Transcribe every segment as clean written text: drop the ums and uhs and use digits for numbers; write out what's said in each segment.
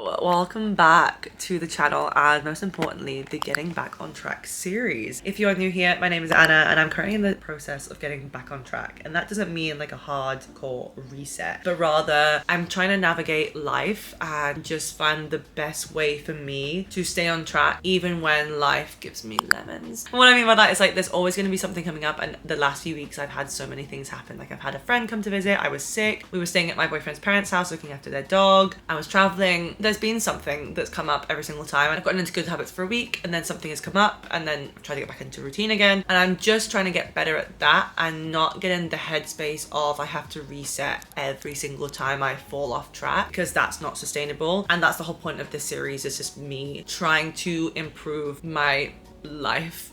welcome back to the channel and most importantly the Getting Back on Track series. If you are new here, my name is Anna and I'm currently in the process of getting back on track, and that doesn't mean like a hardcore reset, but rather I'm trying to navigate life and just find the best way for me to stay on track even when life gives me lemons. And what I mean by that is like there's always going to be something coming up, and the last few weeks I've had so many things happen. Like I've had a friend come to visit, I was sick, we were staying at my boyfriend's parents' house looking after their dog, I was traveling. There's been something that's come up every single time, and I've gotten into good habits for a week and then something has come up and then I've tried to get back into routine again, and I'm just trying to get better at that and not get in the headspace of I have to reset every single time I fall off track, because that's not sustainable. And that's the whole point of this series, is just me trying to improve my life,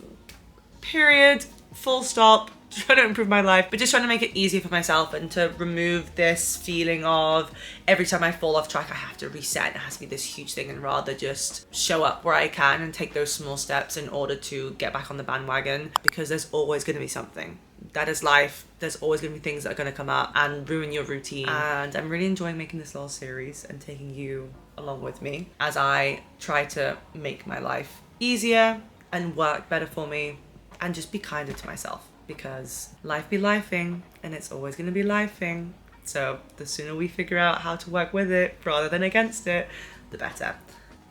period, full stop. Trying to improve my life, but just trying to make it easier for myself and to remove this feeling of every time I fall off track I have to reset. It has to be this huge thing, and rather just show up where I can and take those small steps in order to get back on the bandwagon, because there's always going to be something. That is life. There's always going to be things that are going to come up and ruin your routine, and I'm really enjoying making this little series and taking you along with me as I try to make my life easier and work better for me and just be kinder to myself. Because life be lifing, and it's always going to be lifing. So the sooner we figure out how to work with it rather than against it, the better.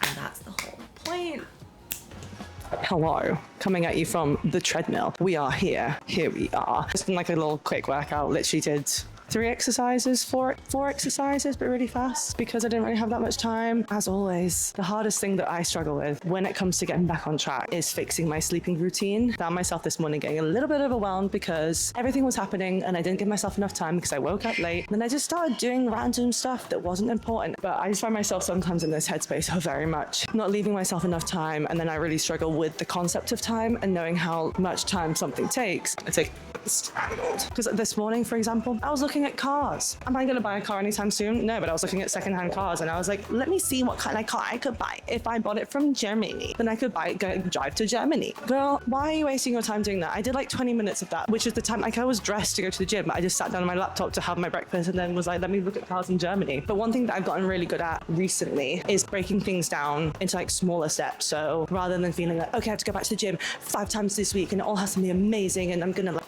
And that's the whole point. Hello, coming at you from the treadmill. We are here. Here we are. Just like a little quick workout. Literally did four exercises, but really fast because I didn't really have that much time. As always, the hardest thing that I struggle with when it comes to getting back on track is fixing my sleeping routine. Found myself this morning getting a little bit overwhelmed because everything was happening and I didn't give myself enough time because I woke up late. Then I just started doing random stuff that wasn't important. But I just find myself sometimes in this headspace of very much not leaving myself enough time, and then I really struggle with the concept of time and knowing how much time something takes. It's like strangled. Because this morning, for example, I was looking at cars. Am I going to buy a car anytime soon? No, but I was looking at secondhand cars and I was like, let me see what kind of car I could buy. If I bought it from Germany, then I could drive to Germany. Girl, why are you wasting your time doing that? I did like 20 minutes of that, which is the time like I was dressed to go to the gym. I just sat down on my laptop to have my breakfast and then was like, let me look at cars in Germany. But one thing that I've gotten really good at recently is breaking things down into like smaller steps. So rather than feeling like, okay, I have to go back to the gym 5 times this week and it all has to be amazing and I'm gonna like,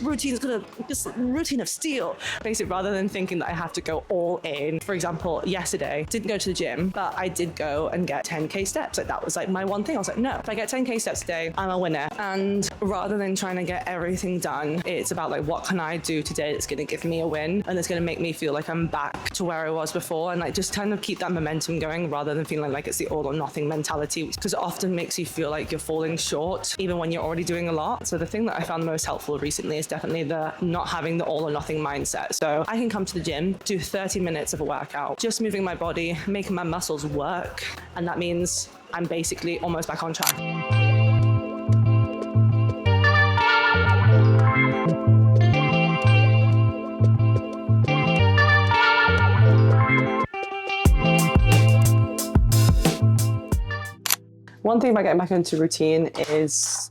routine of steel. Basically, rather than thinking that I have to go all in. For example, yesterday, didn't go to the gym, but I did go and get 10k steps. Like that was like my one thing. I was like, no, if I get 10k steps today, I'm a winner. And rather than trying to get everything done, it's about like, what can I do today that's gonna give me a win and that's gonna make me feel like I'm back to where I was before, and like just kind of keep that momentum going rather than feeling like it's the all or nothing mentality, because it often makes you feel like you're falling short even when you're already doing a lot. So the thing that I found most helpful recently is definitely the not having the all or nothing mindset. So I can come to the gym, do 30 minutes of a workout, just moving my body, making my muscles work, and that means I'm basically almost back on track. One thing about getting back into routine is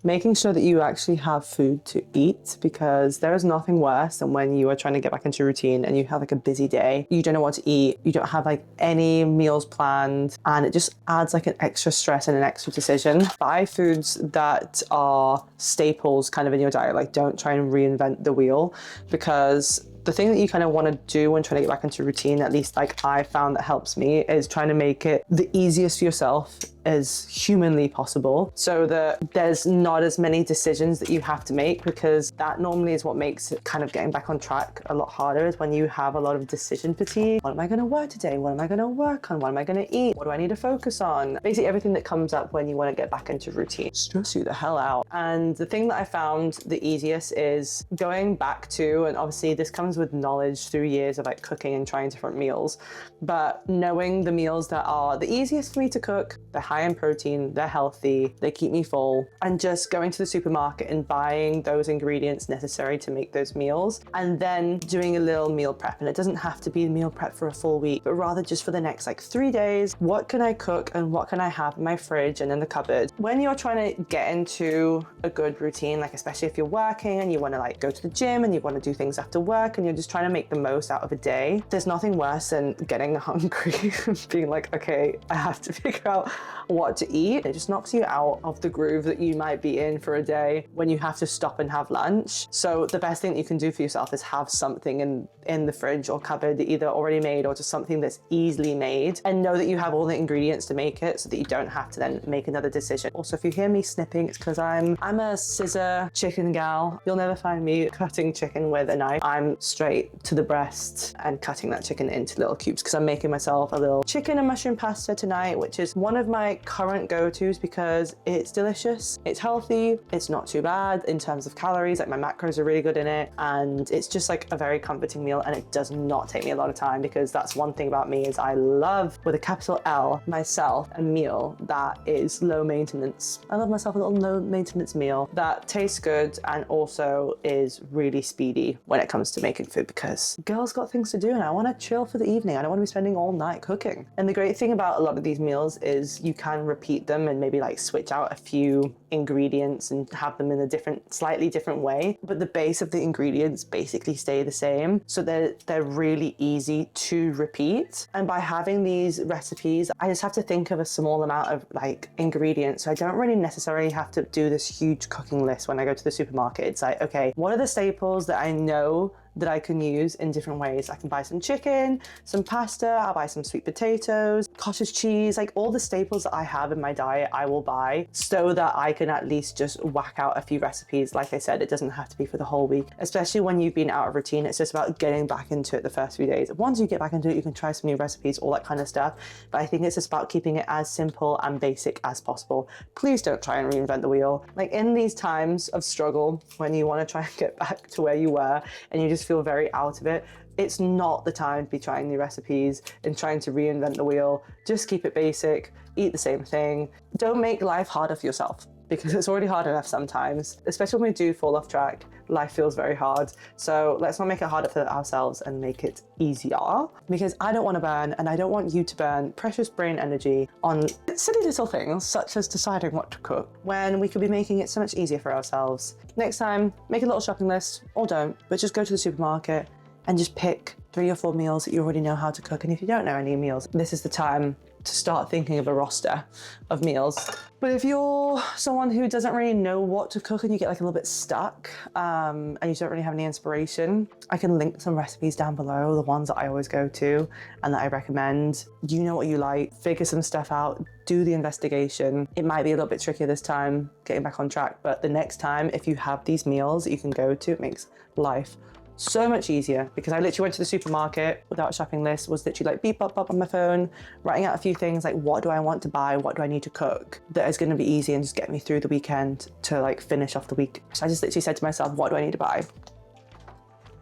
making sure that you actually have food to eat, because there is nothing worse than when you are trying to get back into routine and you have like a busy day, you don't know what to eat, you don't have like any meals planned, and it just adds like an extra stress and an extra decision. Buy foods that are staples kind of in your diet. Like don't try and reinvent the wheel, because the thing that you kind of want to do when trying to get back into routine, at least like I found that helps me, is trying to make it the easiest for yourself as humanly possible, so that there's not as many decisions that you have to make, because that normally is what makes it kind of getting back on track a lot harder, is when you have a lot of decision fatigue. What am I going to wear today? What am I going to work on? What am I going to eat? What do I need to focus on? Basically everything that comes up when you want to get back into routine. Stress you the hell out. And the thing that I found the easiest is going back to, and obviously this comes with knowledge through years of like cooking and trying different meals, but knowing the meals that are the easiest for me to cook, they're high in protein, they're healthy, they keep me full, and just going to the supermarket and buying those ingredients necessary to make those meals, and then doing a little meal prep. And it doesn't have to be meal prep for a full week, but rather just for the next like 3 days, what can I cook and what can I have in my fridge and in the cupboard. When you're trying to get into a good routine, like especially if you're working and you want to like go to the gym and you want to do things after work and you're just trying to make the most out of a day, there's nothing worse than getting hungry and being like, okay, I have to figure out what to eat. It just knocks you out of the groove that you might be in for a day when you have to stop and have lunch. So the best thing that you can do for yourself is have something in the fridge or cupboard that either already made or just something that's easily made, and know that you have all the ingredients to make it so that you don't have to then make another decision. Also, if you hear me snipping, it's because I'm a scissor chicken gal. You'll never find me cutting chicken with a knife. I'm straight to the breast and cutting that chicken into little cubes because I'm making myself a little chicken and mushroom pasta tonight, which is one of my current go-tos because it's delicious, it's healthy, it's not too bad in terms of calories, like my macros are really good in it, and it's just like a very comforting meal, and it does not take me a lot of time because that's one thing about me is I love, with a capital L, myself, a meal that is low maintenance. I love myself a little low maintenance meal that tastes good and also is really speedy when it comes to making food, because girls got things to do and I want to chill for the evening. I don't want to be spending all night cooking. And the great thing about a lot of these meals is you can repeat them and maybe like switch out a few ingredients and have them in a slightly different way, but the base of the ingredients basically stay the same, so they're really easy to repeat. And by having these recipes, I just have to think of a small amount of like ingredients, so I don't really necessarily have to do this huge cooking list when I go to the supermarket. It's like, okay, what are the staples that I know that I can use in different ways? I can buy some chicken, some pasta, I'll buy some sweet potatoes, cottage cheese, like all the staples that I have in my diet I will buy, so that I can at least just whack out a few recipes. Like I said, it doesn't have to be for the whole week, especially when you've been out of routine. It's just about getting back into it the first few days. Once you get back into it, you can try some new recipes, all that kind of stuff, but I think it's just about keeping it as simple and basic as possible. Please don't try and reinvent the wheel. Like in these times of struggle, when you want to try and get back to where you were and you just feel very out of it, it's not the time to be trying new recipes and trying to reinvent the wheel. Just keep it basic, eat the same thing. Don't make life harder for yourself, because it's already hard enough sometimes. Especially when we do fall off track, life feels very hard. So let's not make it harder for ourselves and make it easier, because I don't want to burn, and I don't want you to burn precious brain energy on silly little things such as deciding what to cook, when we could be making it so much easier for ourselves. Next time, make a little shopping list, or don't, but just go to the supermarket and just pick 3 or 4 meals that you already know how to cook. And if you don't know any meals, this is the time to start thinking of a roster of meals. But if you're someone who doesn't really know what to cook and you get like a little bit stuck and you don't really have any inspiration, I can link some recipes down below, the ones that I always go to and that I recommend. You know what you like, figure some stuff out, do the investigation. It might be a little bit trickier this time, getting back on track, but the next time, if you have these meals that you can go to, it makes life so much easier, because I literally went to the supermarket without a shopping list, was literally like beep, bop, bop on my phone, writing out a few things like what do I want to buy, what do I need to cook that is going to be easy and just get me through the weekend to like finish off the week. So I just literally said to myself, what do I need to buy?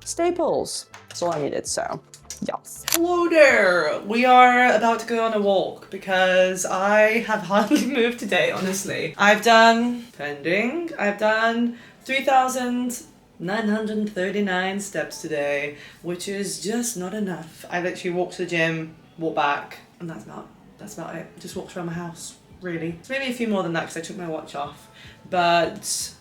Staples. That's all I needed, so yeah. Hello there! We are about to go on a walk because I have hardly moved today, honestly. I've done 3,939 steps today, which is just not enough. I literally walked to the gym, walked back, and that's about it. Just walked around my house, really. Maybe a few more than that because I took my watch off, but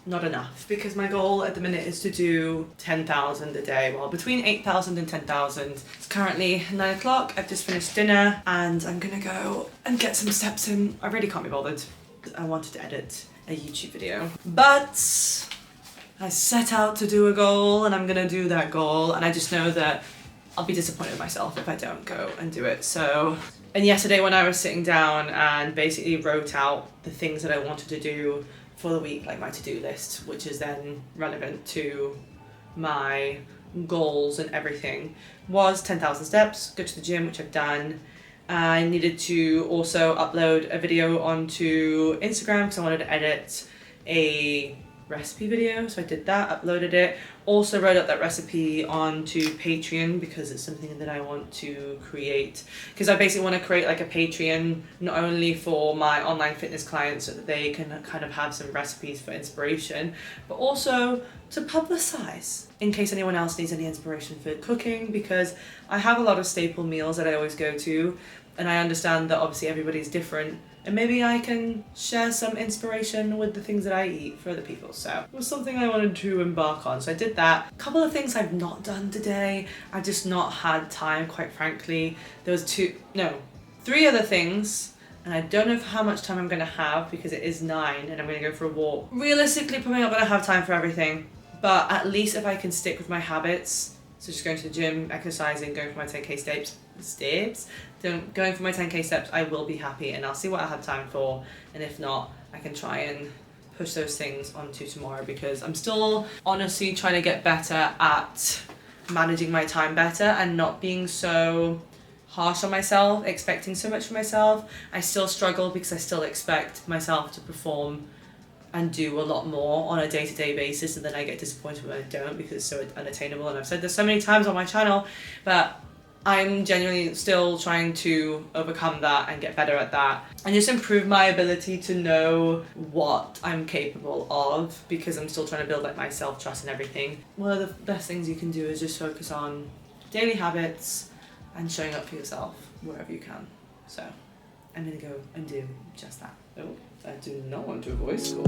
not enough, because my goal at the minute is to do 10,000 a day. Well, between 8,000 and 10,000. It's currently 9 o'clock. I've just finished dinner and I'm gonna go and get some steps in. I really can't be bothered. I wanted to edit a YouTube video, but I set out to do a goal and I'm gonna do that goal, and I just know that I'll be disappointed in myself if I don't go and do it. So, and yesterday when I was sitting down and basically wrote out the things that I wanted to do for the week, like my to-do list, which is then relevant to my goals and everything, was 10,000 steps, go to the gym, which I've done. I needed to also upload a video onto Instagram because I wanted to edit a recipe video, so I did that, uploaded it. Also wrote up that recipe onto Patreon because it's something that I want to create, because I basically want to create like a Patreon not only for my online fitness clients so that they can kind of have some recipes for inspiration, but also to publicize in case anyone else needs any inspiration for cooking, because I have a lot of staple meals that I always go to And I understand that obviously everybody's different, and maybe I can share some inspiration with the things that I eat for other people. So it was something I wanted to embark on. So I did that. A couple of things I've not done today. I've just not had time, quite frankly. There was three other things. And I don't know how much time I'm gonna have because it is 9 and I'm gonna go for a walk. Realistically, probably not gonna have time for everything, but at least if I can stick with my habits, so just going to the gym, exercising, going for my 10k going for my 10k steps, I will be happy, and I'll see what I have time for. And if not, I can try and push those things onto tomorrow, because I'm still honestly trying to get better at managing my time better and not being so harsh on myself, expecting so much from myself. I still struggle because I still expect myself to perform and do a lot more on a day-to-day basis, and then I get disappointed when I don't because it's so unattainable. And I've said this so many times on my channel, but I'm genuinely still trying to overcome that and get better at that and just improve my ability to know what I'm capable of, because I'm still trying to build like my self-trust and everything. One of the best things you can do is just focus on daily habits and showing up for yourself wherever you can. So I'm gonna go and do just that. Oh, I do not want to voice school.